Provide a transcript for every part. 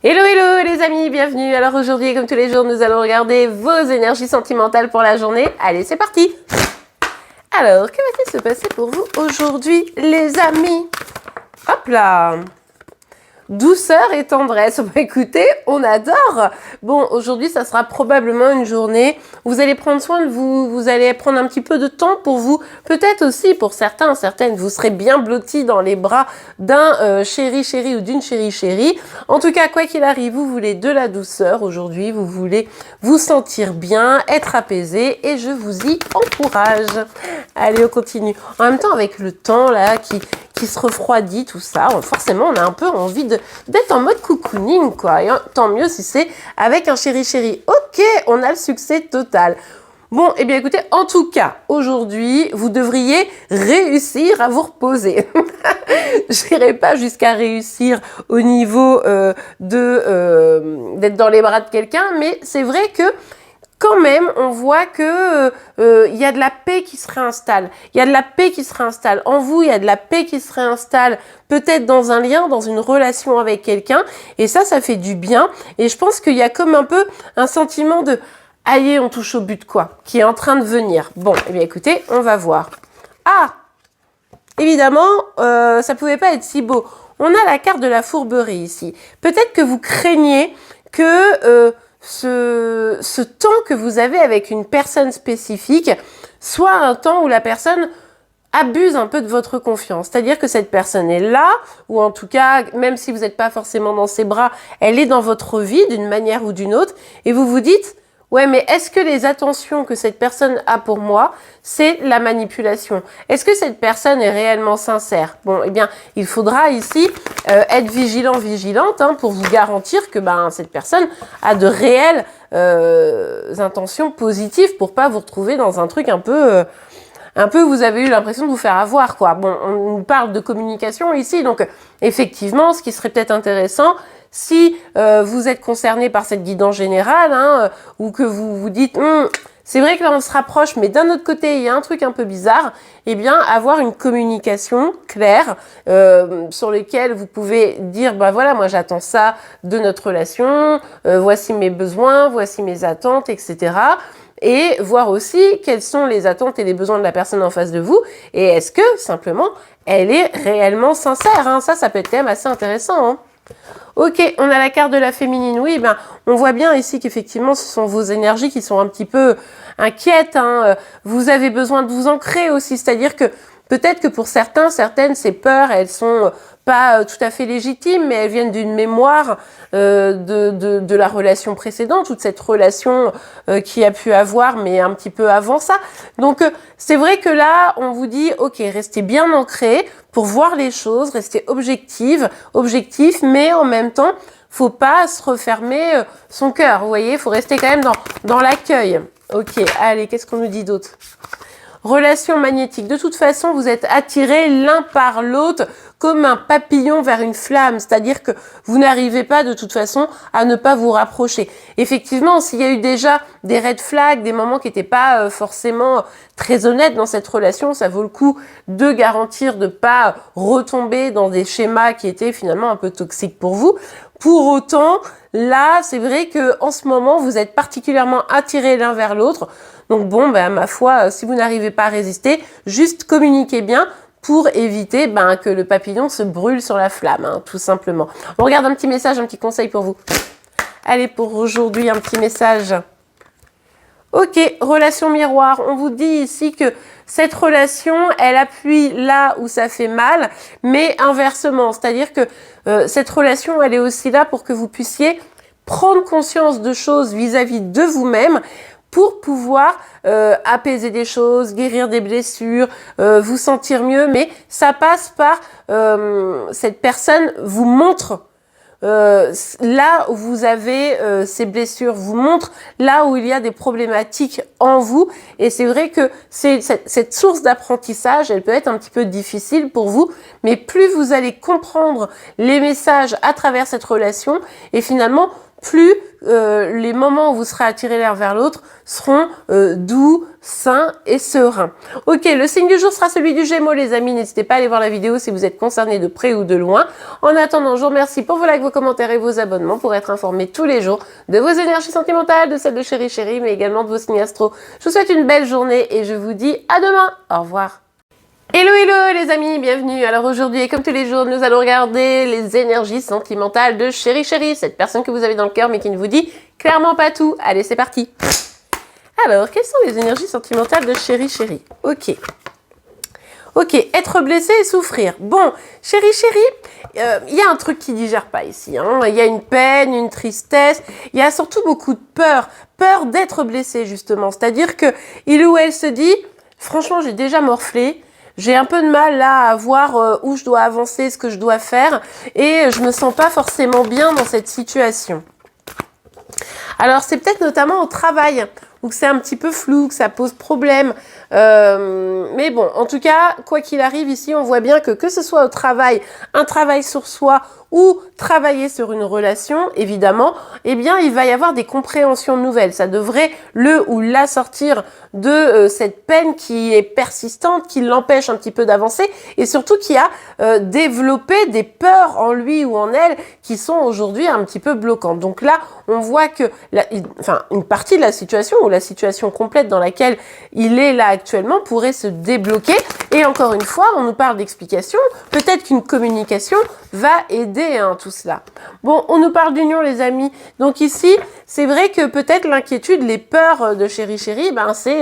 Hello hello les amis, bienvenue. Alors aujourd'hui, comme tous les jours, nous allons regarder vos énergies sentimentales pour la journée. Allez, c'est parti. Alors, que va-t-il se passer pour vous aujourd'hui, les amis? Hop là. Douceur et tendresse. Bah, écoutez, on adore. Bon, aujourd'hui, ça sera probablement une journée où vous allez prendre soin de vous, vous allez prendre un petit peu de temps pour vous. Peut-être aussi, pour certains, certaines, vous serez bien blottis dans les bras d'un chéri ou d'une chérie. En tout cas, quoi qu'il arrive, vous voulez de la douceur aujourd'hui, vous voulez vous sentir bien, être apaisé et je vous y encourage. Allez, on continue. En même temps, avec le temps là qui se refroidit, tout ça, forcément, on a un peu envie d'être en mode cocooning, quoi. Et tant mieux si c'est avec un chéri. Ok, on a le succès total. Bon, eh bien écoutez, en tout cas, aujourd'hui, vous devriez réussir à vous reposer. Je n'irai pas jusqu'à réussir au niveau d'être dans les bras de quelqu'un, mais c'est vrai que quand même, on voit que y a de la paix qui se réinstalle. Il y a de la paix qui se réinstalle en vous, il y a de la paix qui se réinstalle peut-être dans un lien, dans une relation avec quelqu'un. Et ça fait du bien. Et je pense qu'il y a comme un peu un sentiment de « Allez, on touche au but, quoi », qui est en train de venir. Bon, eh bien écoutez, on va voir. Ah, évidemment, ça pouvait pas être si beau. On a la carte de la fourberie ici. Peut-être que vous craignez que ce temps que vous avez avec une personne spécifique soit un temps où la personne abuse un peu de votre confiance. C'est-à-dire que cette personne est là, ou en tout cas, même si vous n'êtes pas forcément dans ses bras, elle est dans votre vie d'une manière ou d'une autre, et vous vous dites « Ouais, mais est-ce que les attentions que cette personne a pour moi, c'est la manipulation? Est-ce que cette personne est réellement sincère ?» Bon, eh bien, il faudra ici être vigilante pour vous garantir que cette personne a de réelles intentions positives pour pas vous retrouver dans un truc un peu vous avez eu l'impression de vous faire avoir, quoi. Bon, on nous parle de communication ici, donc effectivement, ce qui serait peut-être intéressant, si vous êtes concerné par cette guidance générale, ou que vous vous dites c'est vrai que là on se rapproche, mais d'un autre côté il y a un truc un peu bizarre, eh bien avoir une communication claire sur laquelle vous pouvez dire voilà, moi j'attends ça de notre relation, voici mes besoins, voici mes attentes, etc. Et voir aussi quelles sont les attentes et les besoins de la personne en face de vous, et est-ce que simplement elle est réellement sincère, ça peut être quand même assez intéressant. Ok, on a la carte de la féminine. Oui, on voit bien ici qu'effectivement, ce sont vos énergies qui sont un petit peu inquiètes. Vous avez besoin de vous ancrer aussi. C'est-à-dire que peut-être que pour certaines, ces peurs, elles sont pas tout à fait légitimes, mais elles viennent d'une mémoire de la relation précédente, toute cette relation qui a pu avoir, mais un petit peu avant ça. Donc, c'est vrai que là, on vous dit, ok, restez bien ancrés pour voir les choses, restez objectif, mais en même temps, faut pas se refermer son cœur, vous voyez, faut rester quand même dans l'accueil. Ok, allez, qu'est-ce qu'on nous dit d'autre? Relation magnétique. De toute façon, vous êtes attirés l'un par l'autre comme un papillon vers une flamme. C'est-à-dire que vous n'arrivez pas de toute façon à ne pas vous rapprocher. Effectivement, s'il y a eu déjà des red flags, des moments qui n'étaient pas forcément très honnêtes dans cette relation, ça vaut le coup de garantir de ne pas retomber dans des schémas qui étaient finalement un peu toxiques pour vous. Pour autant, là, c'est vrai que en ce moment, vous êtes particulièrement attirés l'un vers l'autre. Donc bon, ma foi, si vous n'arrivez pas à résister, juste communiquez bien pour éviter que le papillon se brûle sur la flamme, tout simplement. On regarde un petit message, un petit conseil pour vous. Allez, pour aujourd'hui, un petit message. Ok, relation miroir. On vous dit ici que cette relation, elle appuie là où ça fait mal, mais inversement. C'est-à-dire que cette relation, elle est aussi là pour que vous puissiez prendre conscience de choses vis-à-vis de vous-même, pour pouvoir apaiser des choses, guérir des blessures, vous sentir mieux. Mais ça passe par cette personne vous montre là où vous avez ces blessures, vous montre là où il y a des problématiques en vous. Et c'est vrai que cette source d'apprentissage, elle peut être un petit peu difficile pour vous, mais plus vous allez comprendre les messages à travers cette relation, et finalement, plus les moments où vous serez attirés l'un vers l'autre seront doux, sains et sereins. Ok, le signe du jour sera celui du Gémeaux, les amis. N'hésitez pas à aller voir la vidéo si vous êtes concernés de près ou de loin. En attendant, je vous remercie pour vos likes, vos commentaires et vos abonnements pour être informés tous les jours de vos énergies sentimentales, de celles de Chéri Chéri, mais également de vos signes astro. Je vous souhaite une belle journée et je vous dis à demain. Au revoir. Hello hello les amis, bienvenue. Alors aujourd'hui, comme tous les jours, nous allons regarder les énergies sentimentales de Chéri Chéri, cette personne que vous avez dans le cœur mais qui ne vous dit clairement pas tout. Allez, c'est parti. Alors, quelles sont les énergies sentimentales de Chéri Chéri? Ok, être blessé et souffrir. Bon, Chéri Chéri, il y a un truc qui digère pas ici. Hein. Il y a une peine, une tristesse, il y a surtout beaucoup de peur d'être blessé justement. C'est-à-dire que il ou elle se dit, franchement, j'ai déjà morflé. J'ai un peu de mal là à voir où je dois avancer, ce que je dois faire et je me sens pas forcément bien dans cette situation. Alors c'est peut-être notamment au travail où c'est un petit peu flou, que ça pose problème. Mais bon, en tout cas, quoi qu'il arrive ici, on voit bien que ce soit au travail, un travail sur soi ou travailler sur une relation, évidemment, eh bien, il va y avoir des compréhensions nouvelles. Ça devrait le ou la sortir de cette peine qui est persistante, qui l'empêche un petit peu d'avancer et surtout qui a développé des peurs en lui ou en elle qui sont aujourd'hui un petit peu bloquantes. Donc là, on voit que une partie de la situation ou la situation complète dans laquelle il est là actuellement pourrait se débloquer. Et encore une fois, on nous parle d'explication. Peut-être qu'une communication va aider tout cela. Bon, on nous parle d'union, les amis. Donc ici, c'est vrai que peut-être l'inquiétude, les peurs de Chéri Chéri, c'est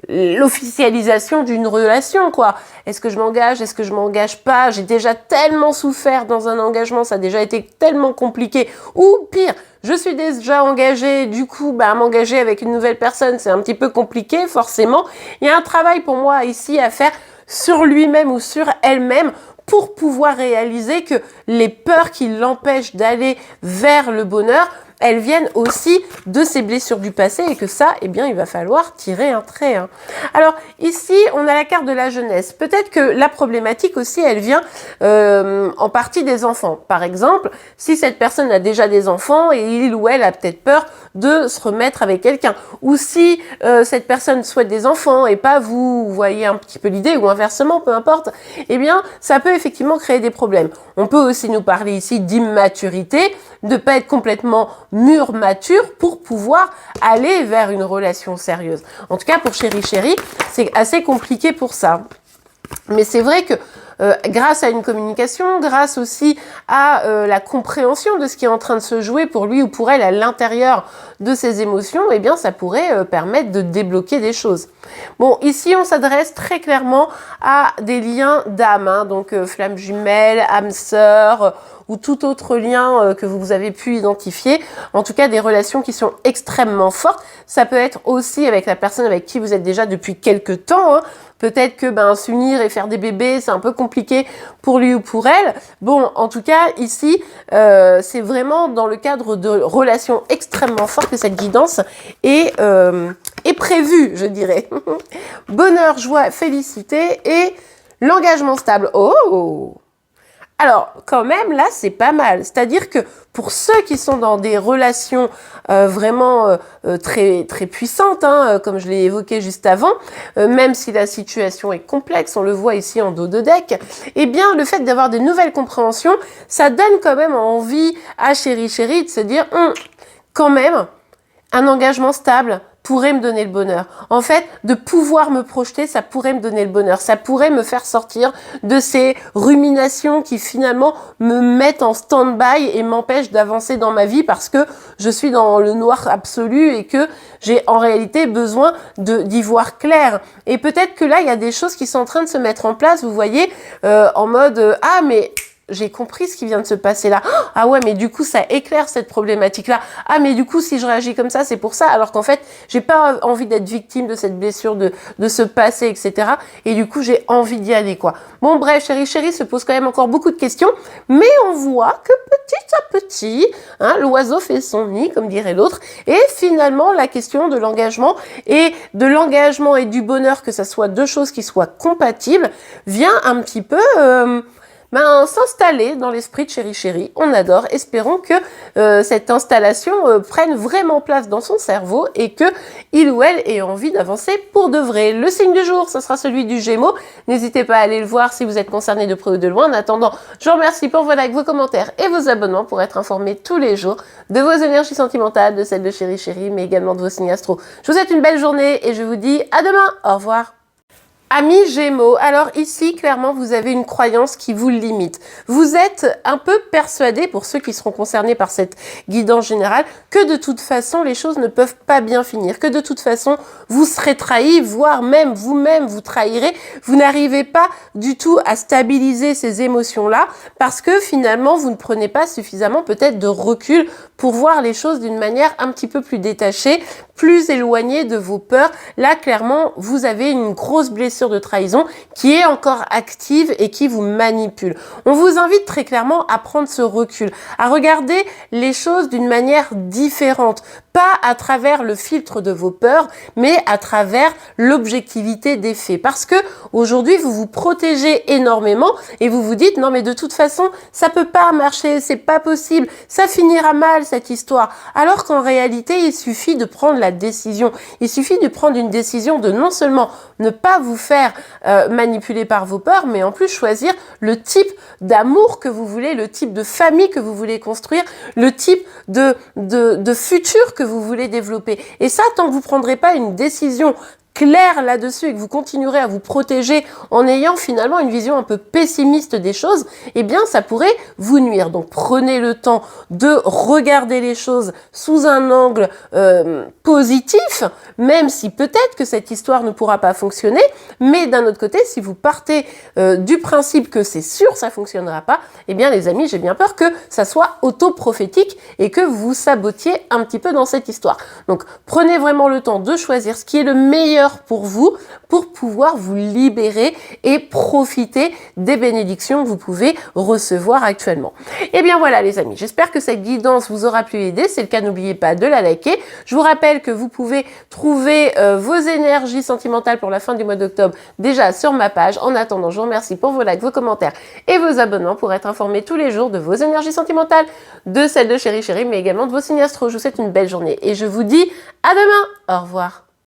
l'officialisation d'une relation, quoi. Est-ce que je m'engage? Est-ce que je m'engage pas? J'ai déjà tellement souffert dans un engagement, ça a déjà été tellement compliqué. Ou pire, je suis déjà engagée, du coup, m'engager avec une nouvelle personne, c'est un petit peu compliqué, forcément. Il y a un travail pour moi ici à faire sur lui-même ou sur elle-même pour pouvoir réaliser que les peurs qui l'empêchent d'aller vers le bonheur, elles viennent aussi de ces blessures du passé et que ça, eh bien, il va falloir tirer un trait. Hein. Alors, ici, on a la carte de la jeunesse. Peut-être que la problématique aussi, elle vient en partie des enfants. Par exemple, si cette personne a déjà des enfants et il ou elle a peut-être peur de se remettre avec quelqu'un. Ou si cette personne souhaite des enfants et pas vous voyez un petit peu l'idée, ou inversement, peu importe, eh bien, ça peut effectivement créer des problèmes. On peut aussi nous parler ici d'immaturité, de pas être complètement mûr, mature pour pouvoir aller vers une relation sérieuse. En tout cas, pour Chéri Chéri, c'est assez compliqué pour ça. Mais c'est vrai que grâce à une communication, grâce aussi à la compréhension de ce qui est en train de se jouer pour lui ou pour elle à l'intérieur de ses émotions, eh bien, ça pourrait permettre de débloquer des choses. Bon, ici, on s'adresse très clairement à des liens d'âme, hein, donc flamme jumelle, âme sœur, ou tout autre lien que vous avez pu identifier. En tout cas, des relations qui sont extrêmement fortes. Ça peut être aussi avec la personne avec qui vous êtes déjà depuis quelques temps. Hein. Peut-être que s'unir et faire des bébés, c'est un peu compliqué pour lui ou pour elle. Bon, en tout cas, ici, c'est vraiment dans le cadre de relations extrêmement fortes que cette guidance est prévue, je dirais. Bonheur, joie, félicité et l'engagement stable. Oh! Alors, quand même, là, c'est pas mal. C'est-à-dire que pour ceux qui sont dans des relations vraiment très, très puissantes, hein, comme je l'ai évoqué juste avant, même si la situation est complexe, on le voit ici en dos de deck, eh bien, le fait d'avoir des nouvelles compréhensions, ça donne quand même envie à Chéri Chéri de se dire, quand même, un engagement stable pourrait me donner le bonheur. En fait, de pouvoir me projeter, ça pourrait me donner le bonheur. Ça pourrait me faire sortir de ces ruminations qui finalement me mettent en stand-by et m'empêchent d'avancer dans ma vie parce que je suis dans le noir absolu et que j'ai en réalité besoin d'y voir clair. Et peut-être que là, il y a des choses qui sont en train de se mettre en place, vous voyez, en mode « Ah, mais... » j'ai compris ce qui vient de se passer là. Ah ouais, mais du coup, ça éclaire cette problématique-là. Ah, mais du coup, si je réagis comme ça, c'est pour ça. Alors qu'en fait, j'ai pas envie d'être victime de cette blessure, de ce passé, etc. Et du coup, j'ai envie d'y aller, quoi. Bon, bref, Chéri Chéri se pose quand même encore beaucoup de questions. Mais on voit que petit à petit, hein, l'oiseau fait son nid, comme dirait l'autre. Et finalement, la question de l'engagement et du bonheur, que ça soit deux choses qui soient compatibles, vient un petit peu... s'installer dans l'esprit de Chéri Chéri. On adore. Espérons que cette installation prenne vraiment place dans son cerveau et que il ou elle ait envie d'avancer pour de vrai. Le signe du jour, ce sera celui du Gémeaux. N'hésitez pas à aller le voir si vous êtes concerné de près ou de loin. En attendant, je vous remercie pour vos likes, vos commentaires et vos abonnements pour être informés tous les jours de vos énergies sentimentales, de celles de Chéri Chéri, mais également de vos signes astro. Je vous souhaite une belle journée et je vous dis à demain. Au revoir. Amis Gémeaux, alors ici, clairement, vous avez une croyance qui vous limite. Vous êtes un peu persuadé, pour ceux qui seront concernés par cette guidance générale, que de toute façon, les choses ne peuvent pas bien finir, que de toute façon, vous serez trahi, voire même vous-même vous trahirez. Vous n'arrivez pas du tout à stabiliser ces émotions-là parce que finalement, vous ne prenez pas suffisamment peut-être de recul pour voir les choses d'une manière un petit peu plus détachée, plus éloignée de vos peurs. Là, clairement, vous avez une grosse blessure de trahison qui est encore active et qui vous manipule. On vous invite très clairement à prendre ce recul, à regarder les choses d'une manière différente, pas à travers le filtre de vos peurs, mais à travers l'objectivité des faits. Parce que aujourd'hui, vous vous protégez énormément et vous vous dites non mais de toute façon, ça peut pas marcher, c'est pas possible, ça finira mal cette histoire. Alors qu'en réalité, il suffit de prendre la décision. Il suffit de prendre une décision de non seulement ne pas vous faire manipuler par vos peurs, mais en plus choisir le type d'amour que vous voulez, le type de famille que vous voulez construire, le type de futur que vous voulez développer. Et ça, tant que vous ne prendrez pas une décision clair là-dessus et que vous continuerez à vous protéger en ayant finalement une vision un peu pessimiste des choses, eh bien ça pourrait vous nuire. Donc prenez le temps de regarder les choses sous un angle positif, même si peut-être que cette histoire ne pourra pas fonctionner, mais d'un autre côté, si vous partez du principe que c'est sûr ça fonctionnera pas, eh bien les amis, j'ai bien peur que ça soit auto-prophétique et que vous sabotiez un petit peu dans cette histoire. Donc prenez vraiment le temps de choisir ce qui est le meilleur pour vous, pour pouvoir vous libérer et profiter des bénédictions que vous pouvez recevoir actuellement. Et bien voilà les amis, j'espère que cette guidance vous aura pu aider. C'est le cas, n'oubliez pas de la liker. Je vous rappelle que vous pouvez trouver vos énergies sentimentales pour la fin du mois d'octobre déjà sur ma page. En attendant, je vous remercie pour vos likes, vos commentaires et vos abonnements pour être informés tous les jours de vos énergies sentimentales, de celles de Chéri Chéri, mais également de vos signes astro. Je vous souhaite une belle journée et je vous dis à demain. Au revoir.